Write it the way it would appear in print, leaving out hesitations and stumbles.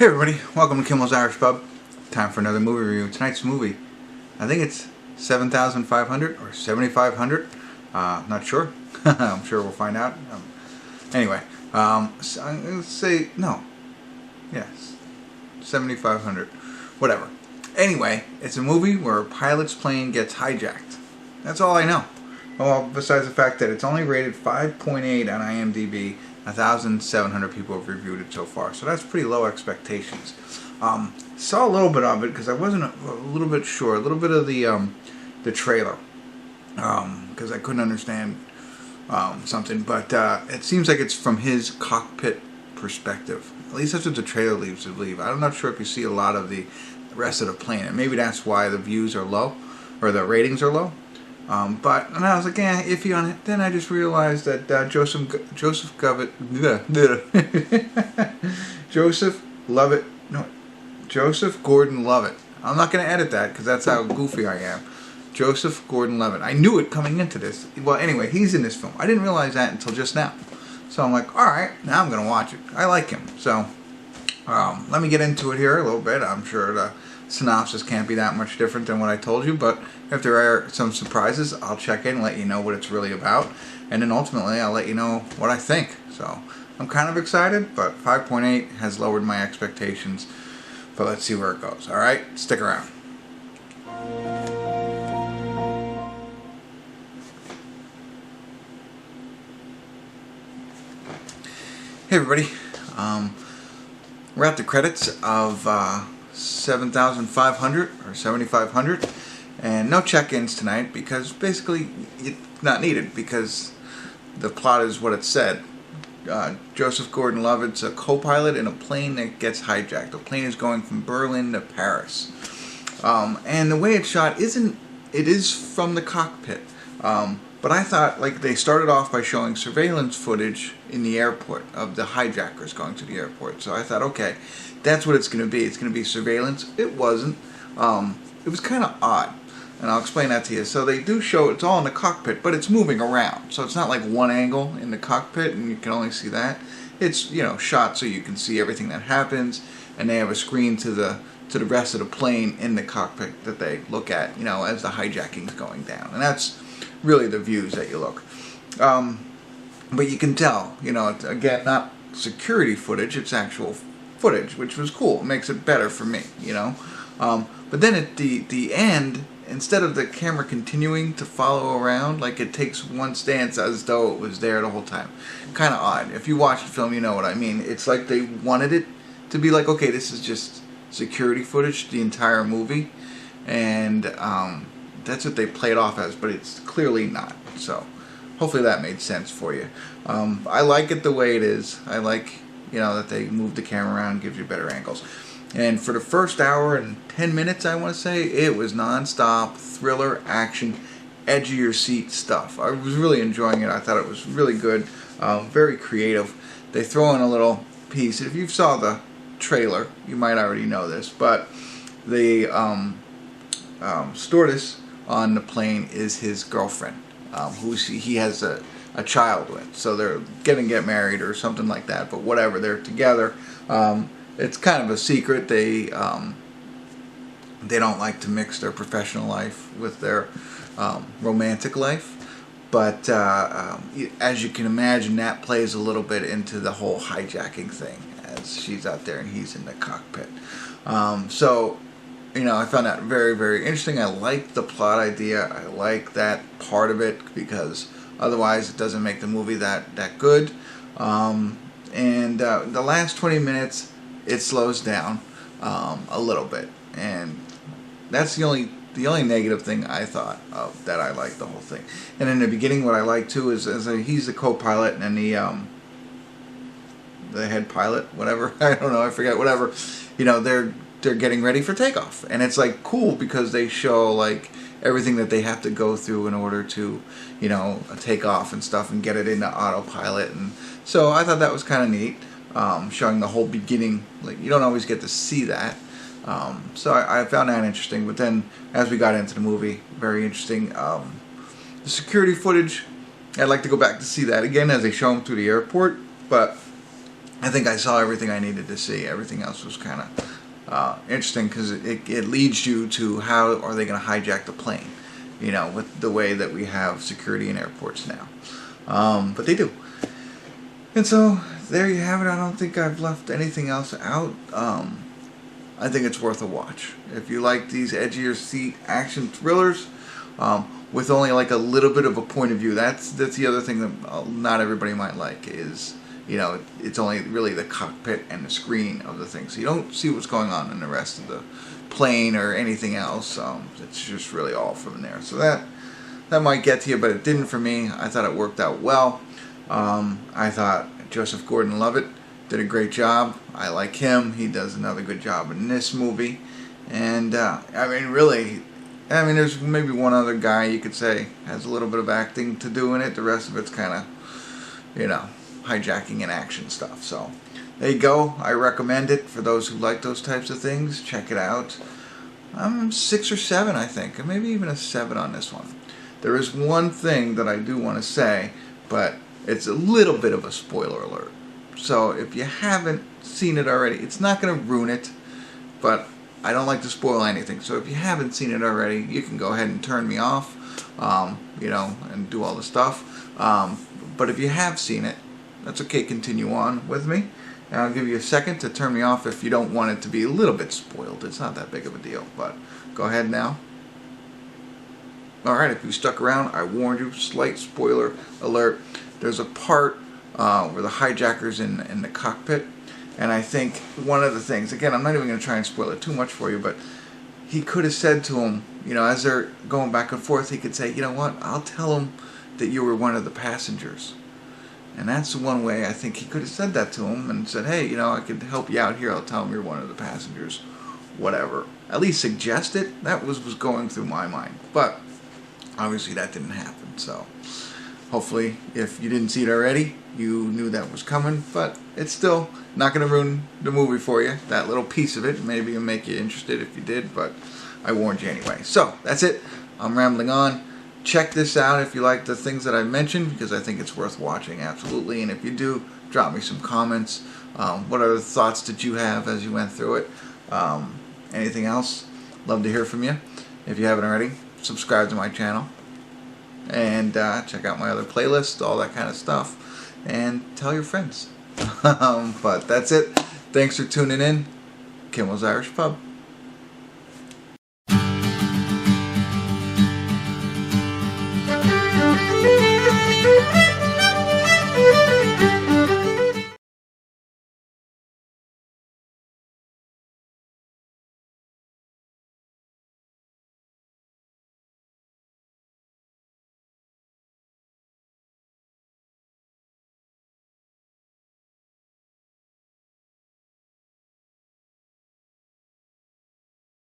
Hey everybody, welcome to Kimmel's Irish Pub. Time for another movie review. Tonight's movie, I think it's 7,500 or 7,500. Not sure. I'm sure we'll find out. Anyway, so I'm going to say, no. Yes, 7,500. Whatever. Anyway, it's a movie where a pilot's plane gets hijacked. That's all I know. Well, besides the fact that it's only rated 5.8 on IMDb, 1,700 people have reviewed it so far, so that's pretty low expectations. Saw a little bit of it because I wasn't a little bit sure, a little bit of the trailer, because I couldn't understand something, but it seems like it's from his cockpit perspective. At least that's what the trailer leads to believe. I'm not sure if you see a lot of the rest of the plane, and maybe that's why the views are low, or the ratings are low. And I was like, iffy on it. Then I just realized that Joseph Gordon-Levitt. I'm not going to edit that because that's how goofy I am. Joseph Gordon-Levitt. I knew it coming into this. Well, anyway, he's in this film. I didn't realize that until just now. So I'm like, all right, now I'm going to watch it. I like him. So let me get into it here a little bit. I'm sure the synopsis can't be that much different than what I told you, but if there are some surprises, I'll check in and let you know what it's really about, and then ultimately I'll let you know what I think. So I'm kind of excited, but 5.8 has lowered my expectations, but let's see where it goes. Alright, stick around. Hey everybody, we're at the credits of 7,500 or 7,500, and no check-ins tonight because basically it's not needed because the plot is what it said. Joseph Gordon-Levitt's a co-pilot in a plane that gets hijacked. The plane is going from Berlin to Paris, and the way it's shot is from the cockpit. But I thought, like, they started off by showing surveillance footage in the airport of the hijackers going to the airport. So I thought, okay, that's what it's going to be. It's going to be surveillance. It wasn't. It was kind of odd, and I'll explain that to you. So they do show it's all in the cockpit, but it's moving around. So it's not like one angle in the cockpit, and you can only see that. It's, you know, shot so you can see everything that happens, and they have a screen to the rest of the plane in the cockpit that they look at, you know, as the hijacking's going down, and that's really the views that you look. But you can tell, you know, it's, again, not security footage, it's actual footage, which was cool. It makes it better for me, you know. But then at the end, instead of the camera continuing to follow around, like it takes one stance as though it was there the whole time. Kind of odd. If you watch the film, you know what I mean. It's like they wanted it to be like, okay, this is just security footage the entire movie, and that's what they play it off as, but it's clearly not. So hopefully that made sense for you. I like it the way it is. I like, you know, that they move the camera around, gives you better angles. And for the first hour and 10 minutes, I want to say, it was non-stop thriller, action, edge of your seat stuff. I was really enjoying it. I thought it was really good, very creative. They throw in a little piece. If you saw the trailer, you might already know this, but the stewardess on the plane is his girlfriend, who he has a child with. So they're gonna get married or something like that, but whatever, they're together. It's kind of a secret. They don't like to mix their professional life with their romantic life, but as you can imagine, that plays a little bit into the whole hijacking thing, as she's out there and he's in the cockpit. So, you know, I found that very, very interesting. I like the plot idea. I like that part of it because otherwise it doesn't make the movie that good. And the last 20 minutes, it slows down a little bit, and that's the only negative thing I thought of that I liked the whole thing. And in the beginning, what I like too is he's the co-pilot and the head pilot, whatever. I don't know. I forget. Whatever. You know, they're getting ready for takeoff, and it's like cool because they show like everything that they have to go through in order to, you know, take off and stuff and get it into autopilot. And so I thought that was kind of neat, showing the whole beginning. Like, you don't always get to see that. So I found that interesting. But then as we got into the movie, very interesting. The security footage, I'd like to go back to see that again as they show them through the airport, but I think I saw everything I needed to see. Everything else was kind of interesting because it leads you to how are they going to hijack the plane, you know, with the way that we have security in airports now. But they do. And so there you have it. I don't think I've left anything else out. I think it's worth a watch. If you like these edgier seat action thrillers with only like a little bit of a point of view, that's the other thing that not everybody might like is, you know, it's only really the cockpit and the screen of the thing. So you don't see what's going on in the rest of the plane or anything else. It's just really all from there. So that might get to you, but it didn't for me. I thought it worked out well. I thought Joseph Gordon-Levitt did a great job. I like him. He does another good job in this movie. And, I mean, really, I mean, there's maybe one other guy you could say has a little bit of acting to do in it. The rest of it's kind of, you know, hijacking and action stuff. So, there you go. I recommend it for those who like those types of things. Check it out. I'm 6 or 7, I think. Or maybe even a 7 on this one. There is one thing that I do want to say, but it's a little bit of a spoiler alert. So if you haven't seen it already, it's not going to ruin it, but I don't like to spoil anything. So if you haven't seen it already, you can go ahead and turn me off, you know, and do all the stuff. But if you have seen it, that's okay, continue on with me. And I'll give you a second to turn me off if you don't want it to be a little bit spoiled. It's not that big of a deal, but go ahead now. Alright, if you stuck around, I warned you, slight spoiler alert. There's a part where the hijacker's in the cockpit, and I think one of the things, again, I'm not even going to try and spoil it too much for you, but he could have said to him, you know, as they're going back and forth, he could say, you know what, I'll tell him that you were one of the passengers. And that's one way I think he could have said that to him and said, hey, you know, I could help you out here, I'll tell him you're one of the passengers, whatever. At least suggest it. That was going through my mind. But obviously that didn't happen, so hopefully if you didn't see it already, you knew that was coming, but it's still not going to ruin the movie for you. That little piece of it, maybe it'll make you interested if you did, but I warned you anyway. So that's it. I'm rambling on. Check this out if you like the things that I mentioned, because I think it's worth watching, absolutely. And if you do, drop me some comments. What other thoughts did you have as you went through it? Anything else? Love to hear from you. If you haven't already, subscribe to my channel. And check out my other playlists, all that kind of stuff. And tell your friends. But that's it. Thanks for tuning in. Kimmel's Irish Pub.